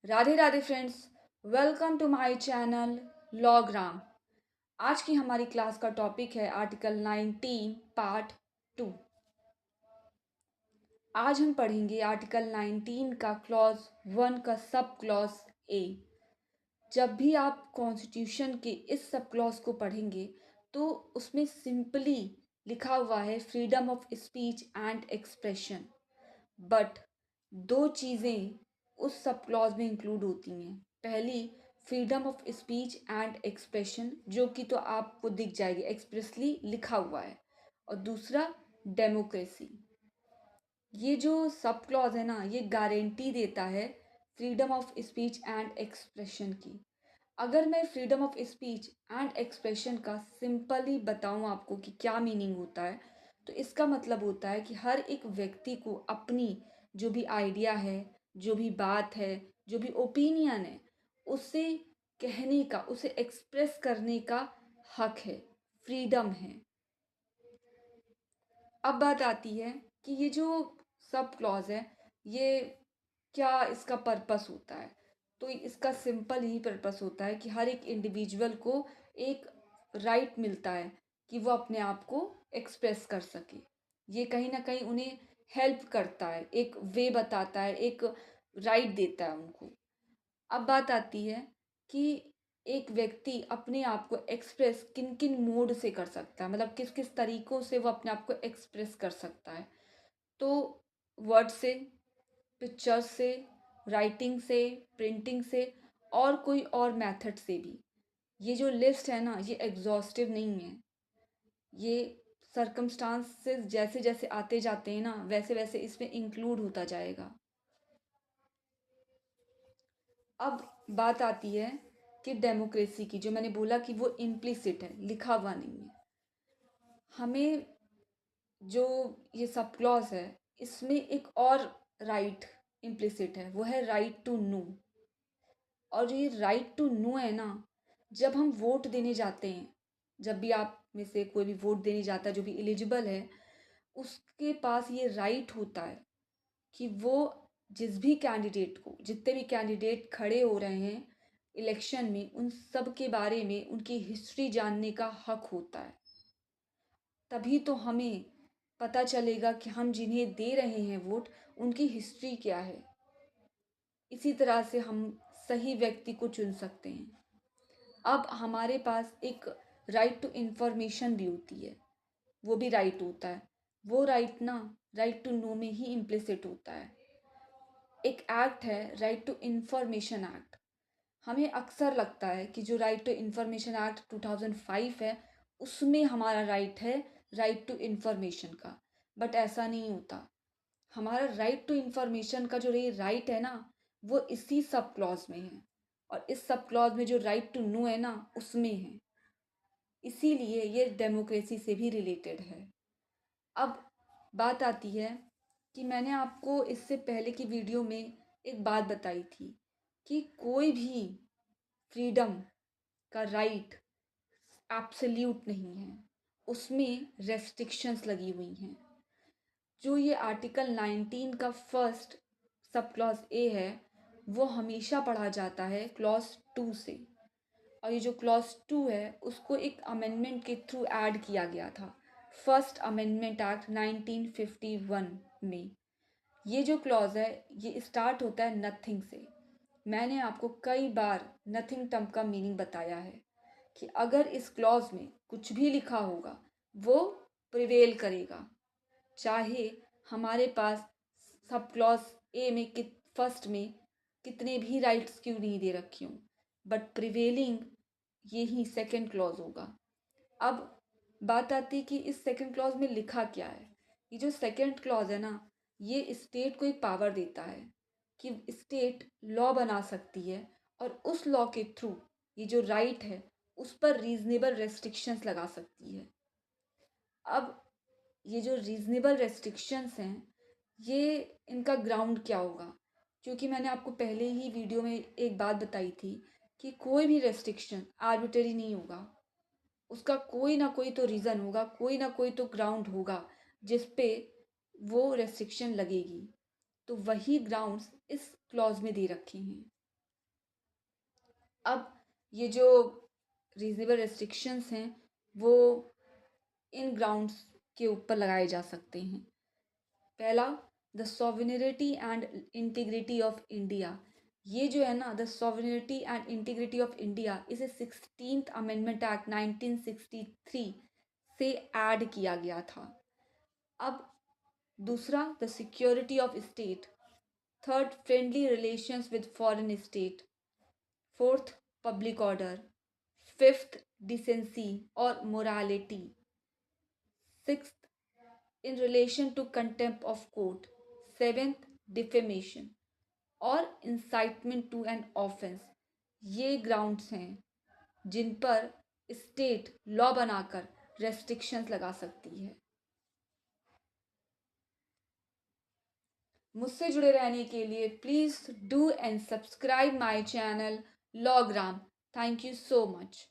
Radhe Radhe friends. Welcome to my channel Lawgram. आज की हमारी क्लास का टॉपिक है आर्टिकल 19 पार्ट 2। आज हम पढ़ेंगे आर्टिकल 19 का क्लॉज 1 का सब क्लॉज ए। जब भी आप कॉन्स्टिट्यूशन के इस सब क्लॉज को पढ़ेंगे तो उसमें सिंपली लिखा हुआ है freedom of speech and expression, but दो चीज़ें उस सब क्लॉज में इंक्लूड होती हैं। पहली freedom of speech and expression, जो कि तो आपको दिख जाएगी, एक्सप्रेसली लिखा हुआ है। और दूसरा डेमोक्रेसी। ये जो सब क्लॉज है ना, ये गारंटी देता है freedom of speech and expression की। अगर मैं freedom of speech and expression का सिंपली बताऊं आपको कि क्या मीनिंग होता है, तो इसका मतलब होता है कि हर एक व्यक्ति को अपनी जो भी आइडिया है, जो भी बात है, जो भी ओपिनियन है, उसे कहने का, उसे एक्सप्रेस करने का हक है, फ्रीडम है। अब बात आती है कि ये जो सब क्लॉज है, ये क्या इसका पर्पस होता है। तो इसका सिंपल ही पर्पस होता है कि हर एक इंडिविजुअल को एक राइट मिलता है कि वो अपने आप को एक्सप्रेस कर सके। ये कहीं ना कहीं उन्हें हेल्प करता है, एक वे बताता है, एक राइट देता है उनको। अब बात आती है कि एक व्यक्ति अपने आप को एक्सप्रेस किन किन मोड से कर सकता है, मतलब किस किस तरीकों से वो अपने आप को एक्सप्रेस कर सकता है। तो वर्ड से, पिक्चर्स से, राइटिंग से, प्रिंटिंग से, और कोई और मेथड से भी। ये जो लिस्ट है ना, ये एग्जॉस्टिव नहीं है। ये सर्कमस्टांसेस जैसे जैसे आते जाते हैं ना, वैसे वैसे इसमें इंक्लूड होता जाएगा। अब बात आती है कि डेमोक्रेसी की, जो मैंने बोला कि वो इम्प्लिसिट है, लिखा हुआ नहीं है। हमें जो ये सब क्लॉज है, इसमें एक और राइट इम्प्लिसिट है, वो है राइट टू नो। और ये राइट टू नो है ना, जब हम वोट देने जाते हैं, जब भी आप में से कोई भी वोट देने जाता है जो भी एलिजिबल है, उसके पास ये राइट होता है कि वो जिस भी कैंडिडेट को, जितने भी कैंडिडेट खड़े हो रहे हैं इलेक्शन में, उन सब के बारे में उनकी हिस्ट्री जानने का हक होता है। तभी तो हमें पता चलेगा कि हम जिन्हें दे रहे हैं वोट, उनकी हिस्ट्री क्या है। इसी तरह से हम सही व्यक्ति को चुन सकते हैं। अब हमारे पास एक राइट टू इन्फॉर्मेशन भी होती है, वो भी राइट होता है। वो राइट ना राइट टू नो में ही इम्प्लिसिट होता है। एक एक्ट है राइट टू इन्फॉर्मेशन एक्ट। हमें अक्सर लगता है कि जो राइट टू इन्फॉर्मेशन एक्ट 2005 है, उसमें हमारा राइट है राइट टू इन्फॉर्मेशन का, बट ऐसा नहीं होता। हमारा राइट टू इन्फॉर्मेशन का जो ये राइट है ना, वो इसी सब क्लॉज में है। और इस सब क्लॉज में जो राइट टू नो है ना, उसमें है। इसीलिए ये डेमोक्रेसी से भी रिलेटेड है। अब बात आती है कि मैंने आपको इससे पहले की वीडियो में एक बात बताई थी कि कोई भी फ्रीडम का राइट एब्सोल्यूट नहीं है, उसमें रेस्ट्रिक्शंस लगी हुई हैं। जो ये आर्टिकल 19 का फर्स्ट सब क्लॉज ए है, वो हमेशा पढ़ा जाता है क्लॉज 2 से। और ये जो क्लॉज 2 है, उसको एक अमेंडमेंट के थ्रू ऐड किया गया था, फर्स्ट अमेंडमेंट एक्ट 1951 में। ये जो क्लॉज है, ये स्टार्ट होता है नथिंग से। मैंने आपको कई बार नथिंग टर्म का मीनिंग बताया है कि अगर इस क्लॉज में कुछ भी लिखा होगा, वो प्रिवेल करेगा, चाहे हमारे पास सब क्लॉज ए में फर्स्ट में कितने भी राइट्स क्यों नहीं दे रखी हूँ, बट प्रिवेलिंग यही सेकंड क्लॉज होगा। अब बात आती है कि इस सेकंड क्लॉज में लिखा क्या है। ये जो सेकंड क्लॉज है ना, ये स्टेट को एक पावर देता है कि स्टेट लॉ बना सकती है, और उस लॉ के थ्रू ये जो राइट है, उस पर रीजनेबल रेस्ट्रिक्शंस लगा सकती है। अब ये जो रीजनेबल रेस्ट्रिक्शंस हैं, ये इनका ग्राउंड क्या होगा। क्योंकि मैंने आपको पहले ही वीडियो में एक बात बताई थी कि कोई भी रेस्ट्रिक्शन आर्बिट्ररी नहीं होगा, उसका कोई ना कोई तो रीज़न होगा, कोई ना कोई तो ग्राउंड होगा जिस पे वो रेस्ट्रिक्शन लगेगी। तो वही ग्राउंड्स इस क्लॉज में दे रखे हैं। अब ये जो रीजनेबल रेस्ट्रिक्शंस हैं वो इन ग्राउंड्स के ऊपर लगाए जा सकते हैं। पहला, the sovereignty and integrity of India. ये जो है ना, the sovereignty and integrity of India, इसे 16th अमेंडमेंट एक्ट 1963 से ऐड किया गया था। अब दूसरा, the security of state. Third, friendly relations with foreign state. Fourth, public order. Fifth, decency और morality. Sixth, in relation to contempt of court. Seventh, defamation और incitement to an offence. ये grounds हैं जिन पर स्टेट लॉ बनाकर restrictions लगा सकती है। मुझसे जुड़े रहने के लिए please do and subscribe my channel Lawgram. Thank you so much.